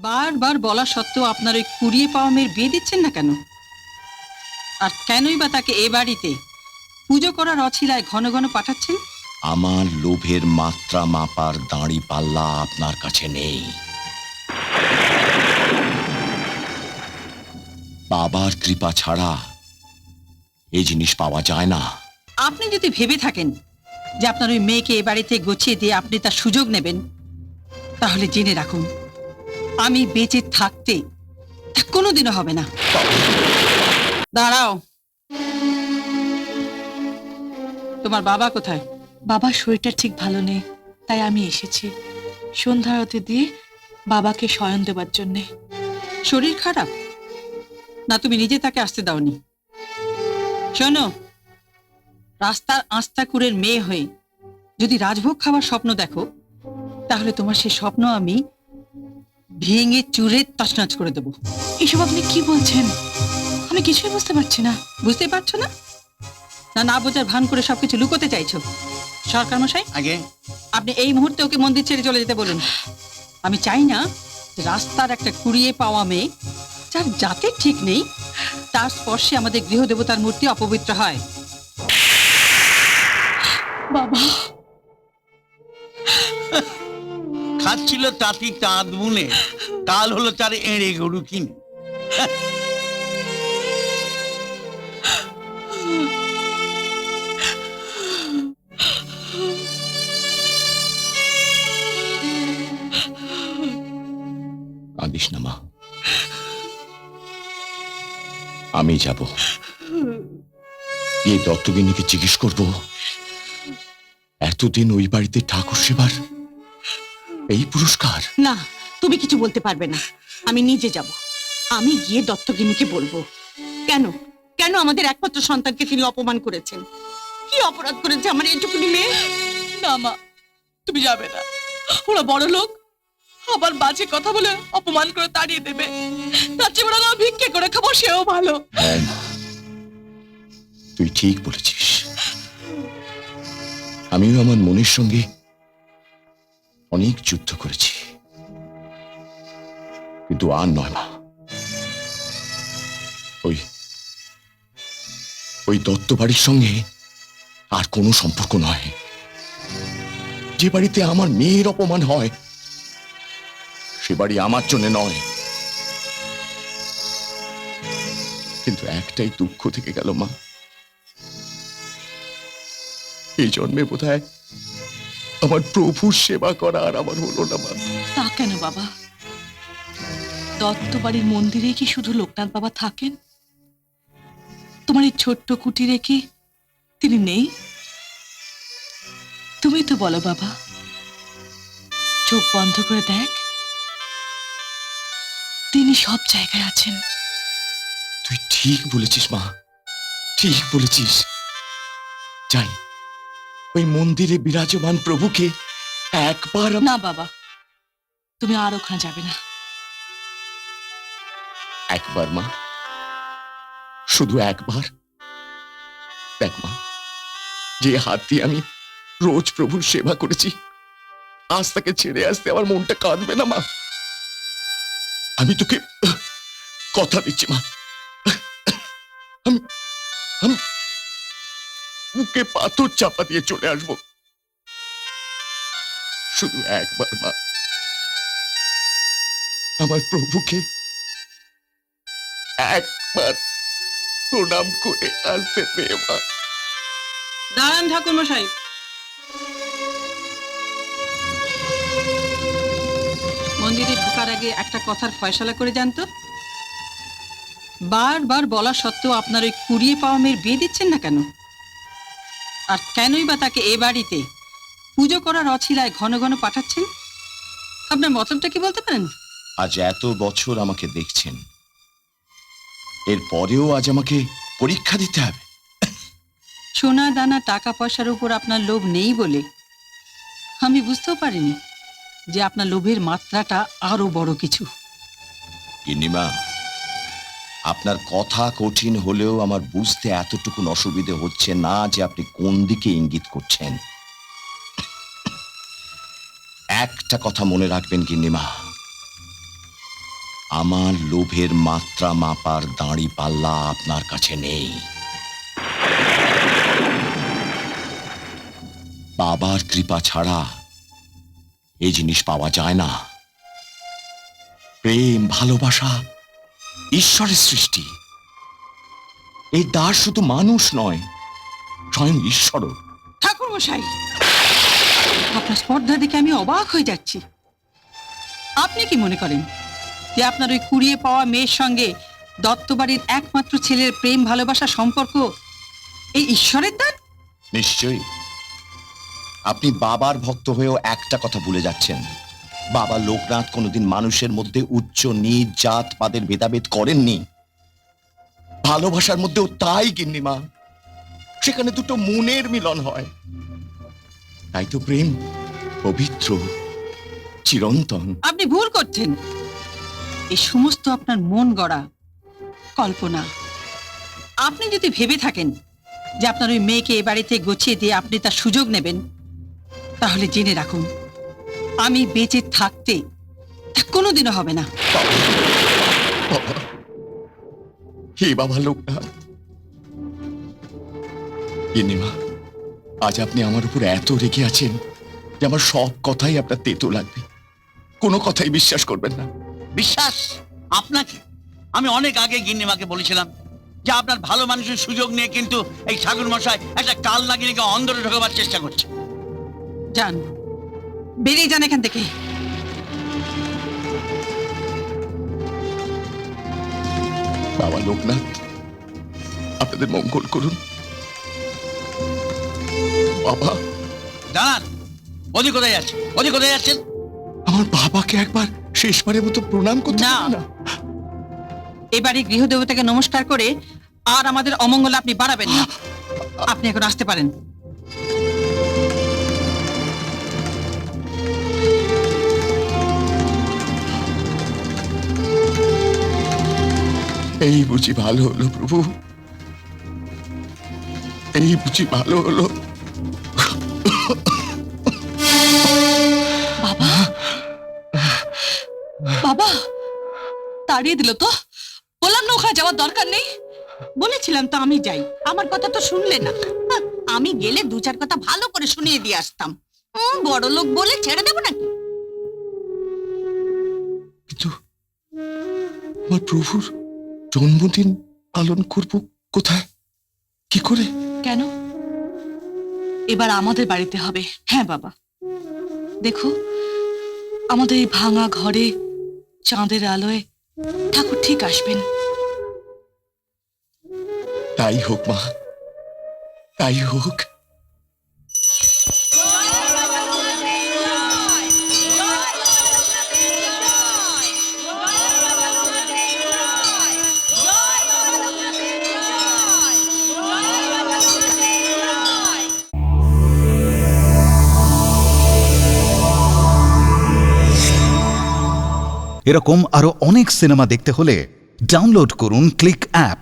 বারবার বলা সত্ত্বেও আপনার ওই কুড়িয়ে পাওয়া মেয়ের বিয়ে দিচ্ছেন না কেন? আর কেনই বা তাকে এ বাড়িতে পুজো করার অছিলায় ঘন ঘন পাঠাচ্ছেন? আমার লোভের মাত্রা মাপার দাঁড়ি পাল্লা আপনার কাছে নেই। বাবার কৃপা ছাড়া এই জিনিস পাওয়া যায় না। আপনি যদি ভেবে থাকেন যে আপনার ওই মেয়েকে এ বাড়িতে গুছিয়ে দিয়ে আপনি তার সুযোগ নেবেন, তাহলে জেনে রাখুন আমি বেঁচে থাকতে তা কোনোদিনও হবে না। দাঁড়াও, তোমার বাবা কোথায়? বাবার শরীরটা ঠিক ভালো নেই, তাই আমি এসেছি সন্ধ্যা আরতি দিয়ে বাবাকে শয়ন দেবার জন্যে। শরীর খারাপ না? তুমি নিজে তাকে আসতে দাওনি? শোনো, রাস্তার আস্তাকুরের মেয়ে হয়ে যদি রাজভোগ খাওয়ার স্বপ্ন দেখো, তাহলে তোমার সে স্বপ্ন আমি ভেঙে চুরে তছনছ করে দেবো। এসব আপনি কি বলছেন? আমি কিছুই বুঝতে পারছি না। বুঝতে পারছো না? না না বোঝার ভান করে সবকিছু লুকোতে চাইছো? সরকার মশাই, আগে আপনি এই মুহূর্তে ওকে মন্দির ছেড়ে চলে যেতে বলুন। আমি চাই না যে রাস্তার একটা কুড়িয়ে পাওয়া মেয়ে যার জাতের ঠিক নেই, তার স্পর্শে আমাদের গৃহদেবতার মূর্তি অপবিত্র হয়। বাবা খাচ্ছিল তাঁতি তাঁত বুনে, কাল হলো তার এড়ে গরু কিনে। কাঁদিস না মা, আমি যাব, এই দত্তগিনীকে জিজ্ঞেস করব এতদিন ওই বাড়িতে ঠাকুর সেবার এই পুরস্কার। না, তুমি কিছু বলতে পারবে না। আমি নিজে যাব। আমি গিয়ে দত্তগিনীকে বলবো কেন কেন আমাদের একমাত্র সন্তানকে তিনি অপমান করেছেন। কি অপরাধ করেছে আমার এইটুকুনি মেয়ে? না মা, তুমি যাবে না। ওরা বড় লোক, আবার বাজে কথা বলে অপমান করে তাড়িয়ে দেবে। তার চেয়ে বড় ভিক্ষে করে খাবো, সেও ভালো। হ্যাঁ মা, তুই ঠিক বলেছিস। আমিও আমার মনের সঙ্গে অনেক যুদ্ধ করেছি, কিন্তু আর নয় মা। ওই ওই দত্ত বাড়ির সঙ্গে আর কোনো সম্পর্ক নয়। যে বাড়িতে আমার মেয়ের অপমান হয় সে বাড়ি আমার জন্য নয়। কিন্তু একটাই দুঃখ থেকে গেল মা, এই জন্মে বোধহয় আমার প্রভুর সেবা করা আর আমার হলো না মা। তা কেন বাবা? দত্ত বাড়ির মন্দিরে কি শুধু লোকনাথ বাবা থাকেন? তোমার এই ছোট্ট কুটিরে কি তিনি নেই? তুমি তো বলো বাবা, চোখ বন্ধ করে দেখ, তিনি সব জায়গায় আছেন। তুই ঠিক বলেছিস মা, ঠিক বলেছিস। যাই, ওই মন্দিরে বিরাজমান প্রভুকে একবার না বাবা, তুমি আর ওখানে যাবে না। একবার মা, শুধু একবার। দেখ মা, যে হাত দিয়ে আমি রোজ প্রভুর সেবা করেছি, আজ তাকে ছেড়ে আসতে আমার মনটা কাঁদবে না মা। আমি তোকে কথা দিচ্ছি মা, আমি আমি বুকে পাথর চাপা দিয়ে চলে আসবো। শুধু একবার মা, আমার প্রভুকে একবার প্রণাম করে আসতে দে মা। দাঁড়ান ঠাকুর মশাই, মন্দিরে ঢোকার আগে একটা কথার ফয়সালা করে যান তো। বারবার বলা সত্ত্বেও আপনার ওই কুড়িয়ে পাওয়া মেয়ের বিয়ে দিচ্ছেন না কেন? আর কেনই বা তাকে এ বাড়িতে পুজো করার অছিলায় ঘন ঘন পাঠাচ্ছেন? আপনার মতলবটা কি বলতে পারেন? আজ এত বছর আমাকে দেখছেন, এর পরেও আজ আমাকে পরীক্ষা দিতে হবে? সোনা দানা টাকা পয়সার উপর আপনার লোভ নেই বলে আমি বুঝতেও পারিনি যে আপনার লোভের মাত্রাটা আরো বড় কিছু। গিন্নিমা, আপনার কথা কঠিন হলেও আমার বুঝতে এতটুকু অসুবিধে হচ্ছে না যে আপনি কোন দিকে ইঙ্গিত করছেন। একটা কথা মনে রাখবেন গিন্নিমা, আমার লোভের মাত্রা মাপার দাঁড়ি পাল্লা আপনার কাছে নেই। বাবার কৃপা ছাড়া এই জিনিস পাওয়া যায় না। প্রেম, ভালোবাসা ঈশ্বরের সৃষ্টি। এই দাস শুধু মানুষ নয়, স্বয়ং ঈশ্বরও। ঠাকুর মশাই, আপনার স্পর্ধা দেখে আমি অবাক হয়ে যাচ্ছি। আপনি কি মনে করেন যে আপনার ওই কুড়িয়ে পাওয়া মেয়ের সঙ্গে দত্তবাড়ির একমাত্র ছেলের প্রেম ভালোবাসা সম্পর্ক এই ঈশ্বরের দান? নিশ্চয়ই। আপনি বাবার ভক্ত হয়েও একটা কথা ভুলে যাচ্ছেন। বাবা লোকনাথ কোনোদিন মানুষের মধ্যে উচ্চ নীচ জাত পাদের ভেদাভেদ করেননি। ভালোবাসার মধ্যেও তাই গিন্নিমা, সেখানে দুটো মনের মিলন হয়। তাই তো প্রেম পবিত্র, চিরন্তন। আপনি ভুল করছেন। এই সমস্ত আপনার মন গড়া কল্পনা। আপনি যদি ভেবে থাকেন যে আপনার ওই মেয়েকে এ বাড়িতে গুছিয়ে দিয়ে আপনি তার সুযোগ নেবেন, তাহলে জেনে রাখুন আমি বেঁচে থাকতে তা কোনোদিনও হবে না। বাবা, হে বাবা লোকনাথ। গিন্নিমা, আজ আপনি আমার উপর এত রেগে আছেন যে আমার সব কথাই আপনার তেতো লাগবে। কোনো কথাই বিশ্বাস করবেন না। বিশ্বাস আপনাকে? আমি অনেক আগে গিন্নিমাকে বলেছিলাম যে আপনার ভালো মানুষের সুযোগ নিয়ে কিন্তু এই ঠাকুর মশাই একটা কাল নাগিনীকে অন্দরে ঢোকাবার চেষ্টা করছে। যান, বেরিয়ে যান এখান থেকে। বাবা লোকনাথ, আপনাদের মঙ্গল করুন। বাবা, দাঁড়ান, ওদি কোথায় যাচ্ছে? ওদি কোথায় যাচ্ছেন? আমার বাবাকে একবার শেষবারের মতো প্রণাম করতে না। পারেন না? এবারে গৃহদেবতাকে নমস্কার করে আর আমাদের অমঙ্গল আপনি বাড়াবেন না। আপনি এখন আসতে পারেন। এই বুঝি ভালো হলো প্রভু, এই বুঝি ভালো হলো। বাবা, বাবা তাড়িয়ে দিল তো। বললাম না ওখানে যাওয়ার দরকার নেই। বলেছিলাম তো আমি যাই, আমার কথা তো শুনলে না। আমি গেলে দু চার কথা ভালো করে শুনিয়ে দিয়ে আসতাম। বড় লোক বলে ছেড়ে দেবো নাকি? কিন্তু আমার প্রভুর জন্মদিন পালন করব কোথায়, কি করে? কেন? এবার আমাদের বাড়িতে হবে। হ্যাঁ বাবা, দেখো আমাদের এই ভাঙা ঘরে চাঁদের আলোয় ঠাকুর ঠিক আসবেন। তাই হোক মা, তাই হোক। এরকম আরো অনেক সিনেমা দেখতে হলে ডাউনলোড করুন ক্লিক অ্যাপ।